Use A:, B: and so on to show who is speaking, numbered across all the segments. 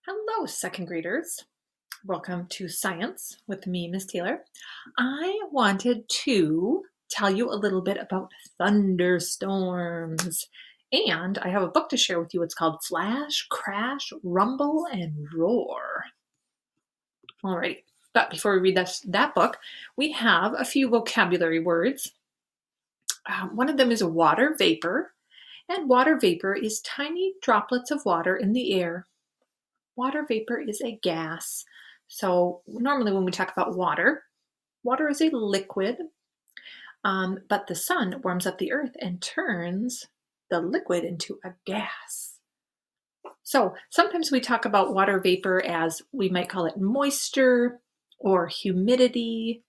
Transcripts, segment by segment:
A: Hello, second graders. Welcome to Science with me, Miss Taylor. I wanted to tell you a little bit about thunderstorms. And I have a book to share with you. It's called Flash, Crash, Rumble, and Roar. Alrighty, but before we read that book, we have a few vocabulary words. One of them is water vapor, and water vapor is tiny droplets of water in the air. Water vapor is a gas. So normally when we talk about water, water is a liquid, but the sun warms up the earth and turns the liquid into a gas. So sometimes we talk about water vapor as we might call it moisture or humidity.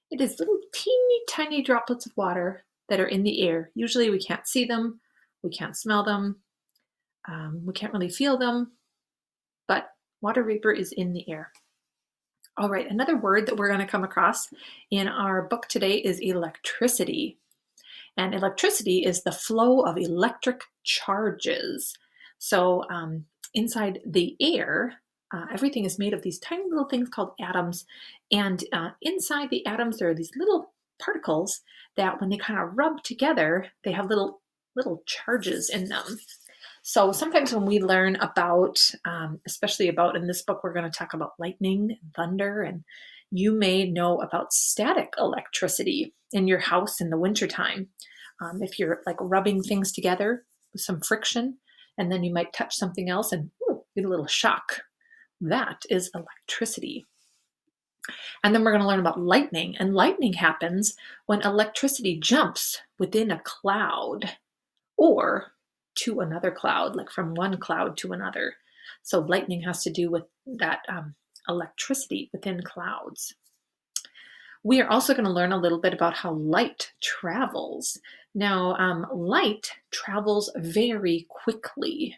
A: It is little teeny tiny droplets of water that are in the air. Usually we can't see them, we can't smell them, we can't really feel them, but water vapor is in the air. All right, another word that we're going to come across in our book today is electricity. And electricity is the flow of electric charges. So inside the air, everything is made of these tiny little things called atoms. And inside the atoms, there are these little particles that when they kind of rub together, they have little charges in them. So sometimes when we learn about, especially about in this book, we're going to talk about lightning and thunder, and you may know about static electricity in your house in the wintertime. If you're like rubbing things together with some friction, and then you might touch something else and get a little shock. That is electricity. And then we're going to learn about lightning, and lightning happens when electricity jumps within a cloud or to another cloud, like from one cloud to another. So lightning has to do with that electricity within clouds. We are also going to learn a little bit about how light travels. Now, light travels very quickly,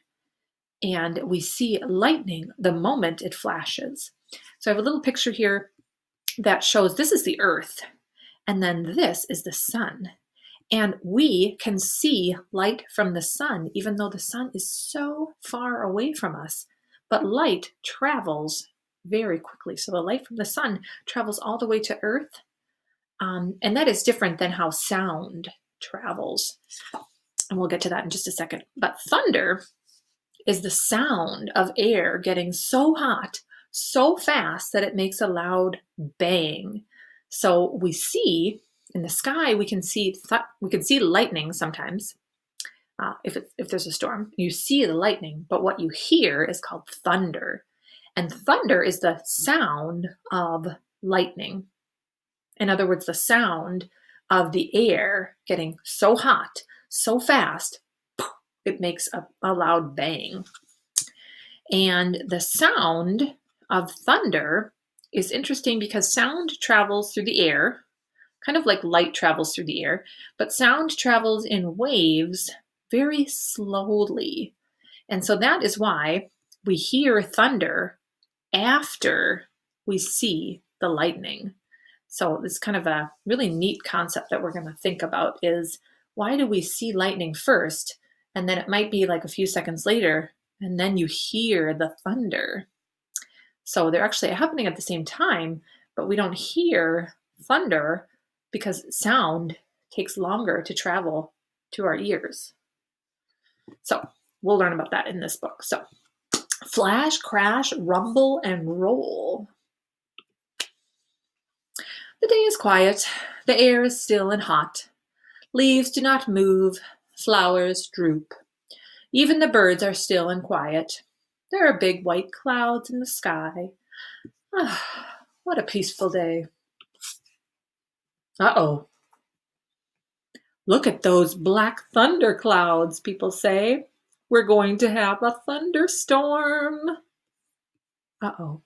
A: and we see lightning the moment it flashes. So I have a little picture here that shows this is the Earth, and then this is the sun. And we can see light from the sun, even though the sun is so far away from us. But light travels very quickly. So the light from the sun travels all the way to Earth. And that is different than how sound travels. And we'll get to that in just a second. But thunder is the sound of air getting so hot, so fast that it makes a loud bang. So we see in the sky, we can see lightning sometimes. If there's a storm, you see the lightning, but what you hear is called thunder. And thunder is the sound of lightning. In other words, the sound of the air getting so hot, so fast, it makes a loud bang. And the sound of thunder is interesting because sound travels through the air, kind of like light travels through the air, but sound travels in waves very slowly. And so that is why we hear thunder after we see the lightning. So it's kind of a really neat concept that we're going to think about is why do we see lightning first? And then it might be like a few seconds later, and then you hear the thunder. So they're actually happening at the same time, but we don't hear thunder because sound takes longer to travel to our ears. So we'll learn about that in this book. So flash, crash, rumble, and roll. The day is quiet. The air is still and hot. Leaves do not move. Flowers droop. Even the birds are still and quiet. There are big white clouds in the sky. Ah, what a peaceful day. Uh-oh. Look at those black thunder clouds, people say. We're going to have a thunderstorm. Uh-oh.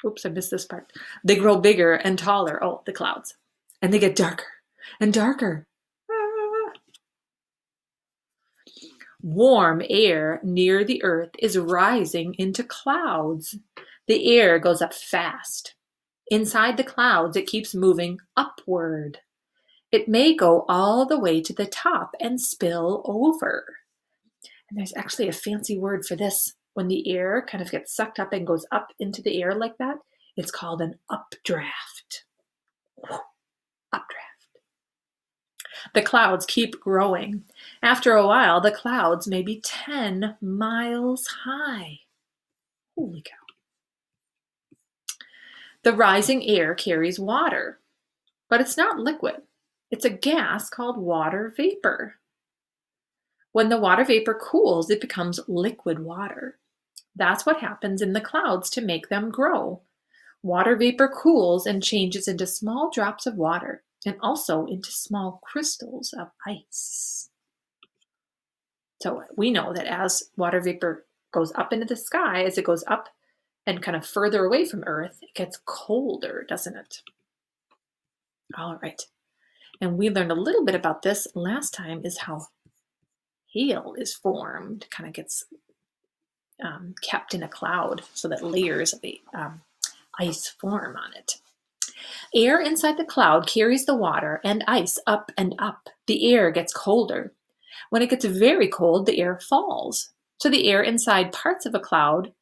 A: Oops, I missed this part. They grow bigger and taller, the clouds. And they get darker and darker. Ah. Warm air near the earth is rising into clouds. The air goes up fast. Inside the clouds, it keeps moving upward. It may go all the way to the top and spill over. And there's actually a fancy word for this When the air kind of gets sucked up and goes up into the air like that, it's called an updraft. Updraft. The clouds keep growing. After a while, the clouds may be 10 miles high. Holy cow. The rising air carries water, but it's not liquid. It's a gas called water vapor. When the water vapor cools, it becomes liquid water. That's what happens in the clouds to make them grow. Water vapor cools and changes into small drops of water and also into small crystals of ice. So we know that as water vapor goes up into the sky, as it goes up and kind of further away from Earth, it gets colder, doesn't it? All right. And we learned a little bit about this last time, is how hail is formed, kind of gets kept in a cloud so that layers of ice form on it. Air inside the cloud carries the water and ice up and up. The air gets colder. When it gets very cold, the air falls. So the air inside parts of a cloud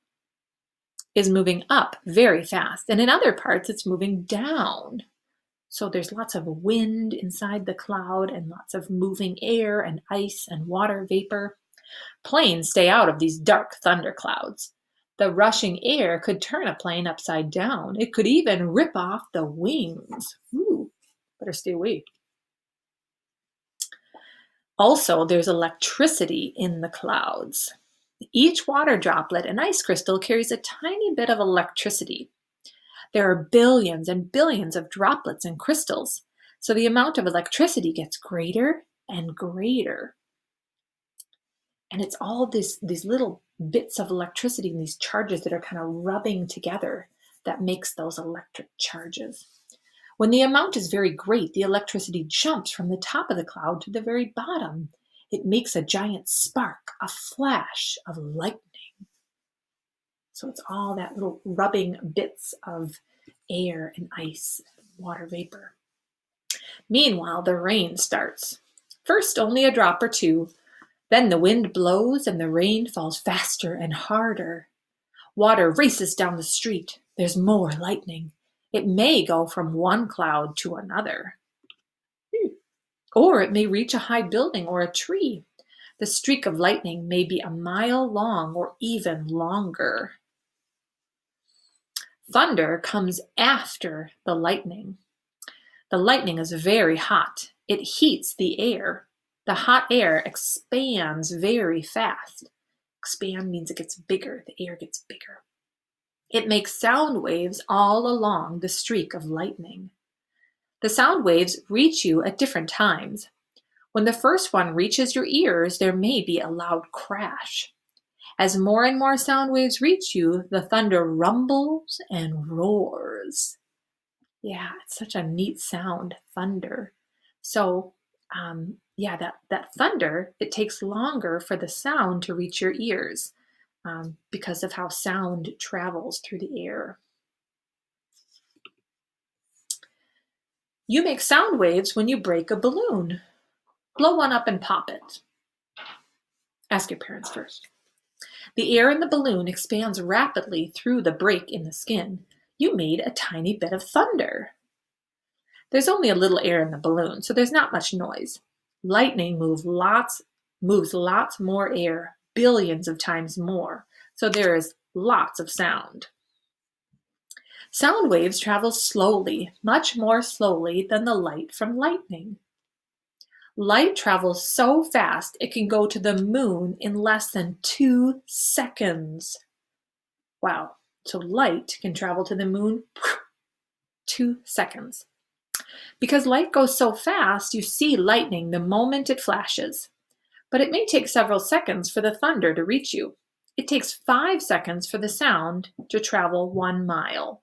A: is moving up very fast, and in other parts it's moving down. So there's lots of wind inside the cloud and lots of moving air and ice and water vapor. Planes stay out of these dark thunder clouds. The rushing air could turn a plane upside down. It could even rip off the wings. Ooh, better stay away. Also, there's electricity in the clouds. Each water droplet and ice crystal carries a tiny bit of electricity. There are billions and billions of droplets and crystals, so the amount of electricity gets greater and greater. And it's all these little bits of electricity and these charges that are kind of rubbing together that makes those electric charges. When the amount is very great, the electricity jumps from the top of the cloud to the very bottom. It makes a giant spark, a flash of lightning. So it's all that little rubbing bits of air and ice, water vapor. Meanwhile, the rain starts. First, only a drop or two. Then the wind blows and the rain falls faster and harder. Water races down the street. There's more lightning. It may go from one cloud to another. Or it may reach a high building or a tree. The streak of lightning may be a mile long or even longer. Thunder comes after the lightning. The lightning is very hot. It heats the air. The hot air expands very fast. Expand means it gets bigger. The air gets bigger. It makes sound waves all along the streak of lightning. The sound waves reach you at different times. When the first one reaches your ears, there may be a loud crash. As more and more sound waves reach you, the thunder rumbles and roars. Yeah, it's such a neat sound, thunder. So, that thunder, it takes longer for the sound to reach your ears because of how sound travels through the air. You make sound waves when you break a balloon. Blow one up and pop it. Ask your parents first. The air in the balloon expands rapidly through the break in the skin. You made a tiny bit of thunder. There's only a little air in the balloon, so there's not much noise. Lightning moves lots more air, billions of times more, so there is lots of sound. Sound waves travel slowly, much more slowly than the light from lightning. Light travels so fast it can go to the moon in less than 2 seconds. Wow, so light can travel to the moon 2 seconds. Because light goes so fast, you see lightning the moment it flashes. But it may take several seconds for the thunder to reach you. It takes 5 seconds for the sound to travel 1 mile.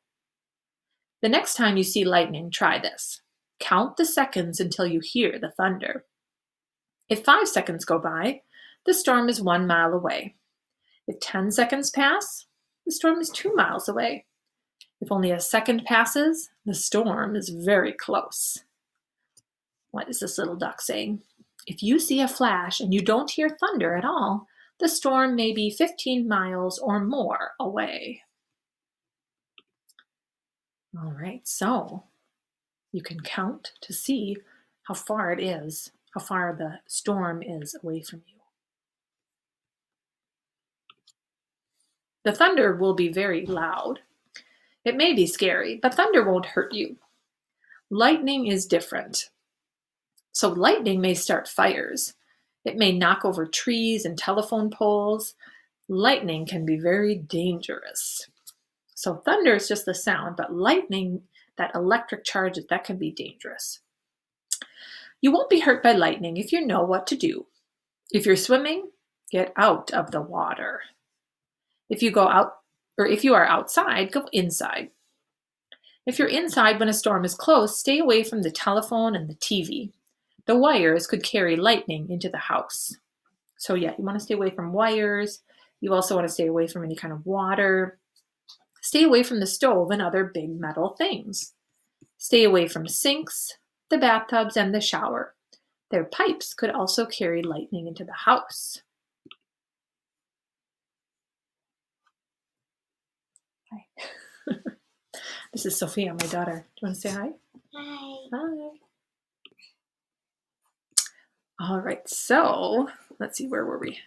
A: The next time you see lightning, try this. Count the seconds until you hear the thunder. If 5 seconds go by, the storm is 1 mile away. If 10 seconds pass, the storm is 2 miles away. If only a second passes, the storm is very close. What is this little duck saying? If you see a flash and you don't hear thunder at all, The storm may be 15 miles or more away. All right, so you can count to see how far it is, how far the storm is away from you. The thunder will be very loud. It may be scary, but thunder won't hurt you. Lightning is different. So lightning may start fires. It may knock over trees and telephone poles. Lightning can be very dangerous. So thunder is just the sound, but lightning, that electric charge, that can be dangerous. You won't be hurt by lightning if you know what to do. If you're swimming, get out of the water. If you are outside, go inside. If you're inside when a storm is close, stay away from the telephone and the TV. The wires could carry lightning into the house. So yeah, you want to stay away from wires. You also want to stay away from any kind of water. Stay away from the stove and other big metal things. Stay away from sinks, the bathtubs, and the shower. Their pipes could also carry lightning into the house. Hi. This is Sophia, my daughter. Do you want to say hi?
B: Hi.
A: Hi. All right, so let's see, where were we?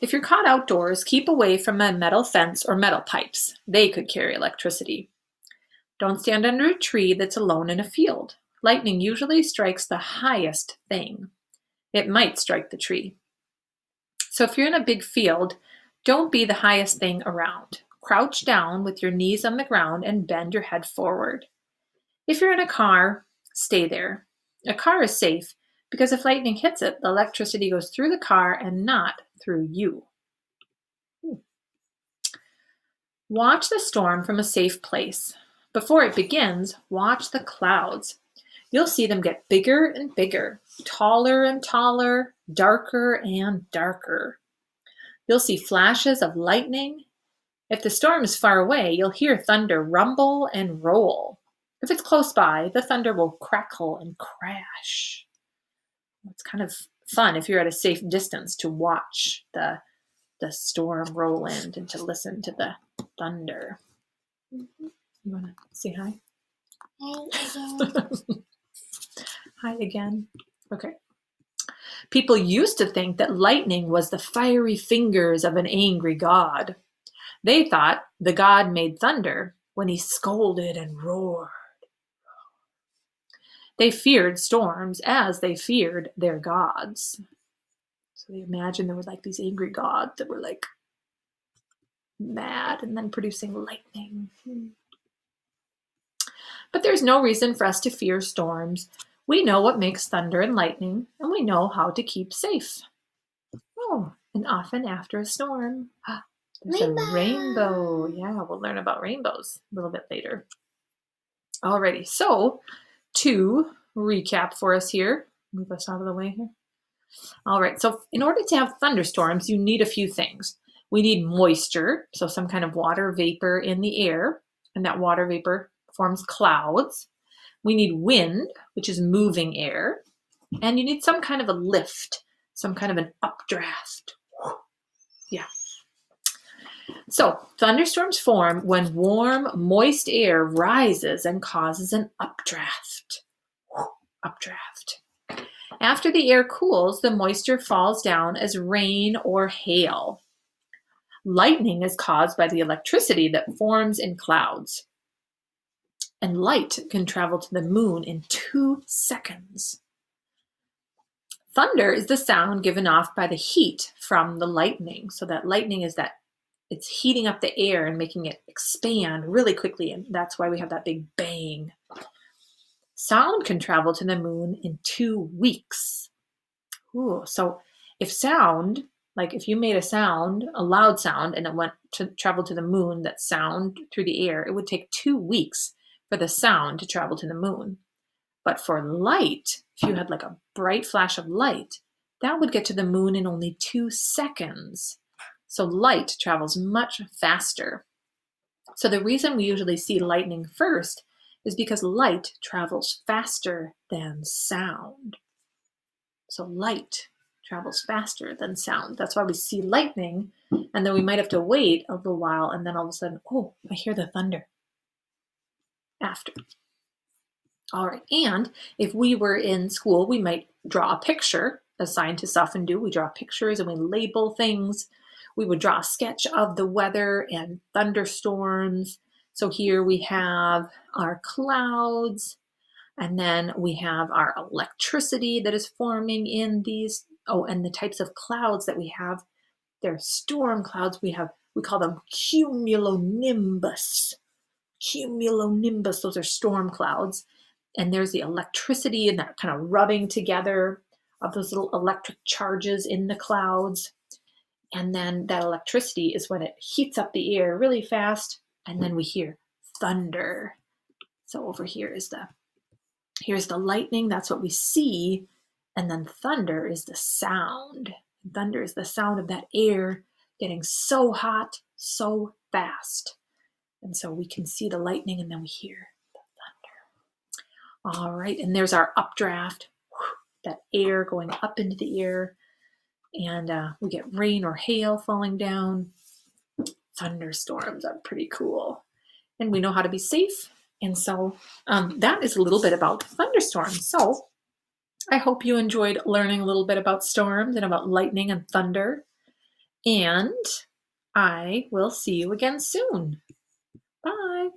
A: If you're caught outdoors, keep away from a metal fence or metal pipes. They could carry electricity. Don't stand under a tree that's alone in a field. Lightning usually strikes the highest thing. It might strike the tree. So if you're in a big field, don't be the highest thing around. Crouch down with your knees on the ground and bend your head forward. If you're in a car, stay there. A car is safe because if lightning hits it, the electricity goes through the car and not through you. Watch the storm from a safe place. Before it begins, watch the clouds. You'll see them get bigger and bigger, taller and taller, darker and darker. You'll see flashes of lightning. If the storm is far away, you'll hear thunder rumble and roll. If it's close by, the thunder will crackle and crash. It's kind of fun if you're at a safe distance to watch the storm roll in and to listen to the thunder. You want to say hi?
B: Hi again.
A: Hi again. Okay. People used to think that lightning was the fiery fingers of an angry god. They thought the god made thunder when he scolded and roared. They feared storms as they feared their gods. So they imagined there were like these angry gods that were like mad and then producing lightning. But there's no reason for us to fear storms. We know what makes thunder and lightning, and we know how to keep safe. Oh, and often after a storm, there's a rainbow. Yeah, we'll learn about rainbows a little bit later. Alrighty, so to recap for us here, move us out of the way here. All right, so in order to have thunderstorms, you need a few things. We need moisture, so some kind of water vapor in the air, and that water vapor forms clouds. We need wind, which is moving air, and you need some kind of a lift, some kind of an updraft. Yeah. So thunderstorms form when warm, moist air rises and causes an updraft. Updraft. After the air cools, the moisture falls down as rain or hail. Lightning is caused by the electricity that forms in clouds. And light can travel to the moon in 2 seconds. Thunder is the sound given off by the heat from the lightning. So that lightning is that it's heating up the air and making it expand really quickly. And that's why we have that big bang. Sound can travel to the moon in 2 weeks. Ooh, so if sound, like if you made a sound, a loud sound, and it went to travel to the moon, that sound through the air, it would take 2 weeks for the sound to travel to the moon. But for light, if you had like a bright flash of light, that would get to the moon in only 2 seconds. So light travels much faster. So the reason we usually see lightning first is because light travels faster than sound. So light travels faster than sound. That's why we see lightning, and then we might have to wait a little while, and then all of a sudden, oh, I hear the thunder after. All right, and if we were in school, we might draw a picture, as scientists often do. We draw pictures and we label things. We would draw a sketch of the weather and thunderstorms. So here we have our clouds, and then we have our electricity that is forming in these. Oh, and the types of clouds that we have, they're storm clouds. We call them cumulonimbus. Cumulonimbus, those are storm clouds. And there's the electricity and that kind of rubbing together of those little electric charges in the clouds. And then that electricity is when it heats up the air really fast, and then we hear thunder. So over here is here's the lightning, that's what we see, and then thunder is the sound. Thunder is the sound of that air getting so hot, so fast. And so we can see the lightning and then we hear the thunder. All right, and there's our updraft, that air going up into the air, and we get rain or hail falling down. Thunderstorms are pretty cool. And we know how to be safe. And so that is a little bit about thunderstorms. So I hope you enjoyed learning a little bit about storms and about lightning and thunder. And I will see you again soon. Bye.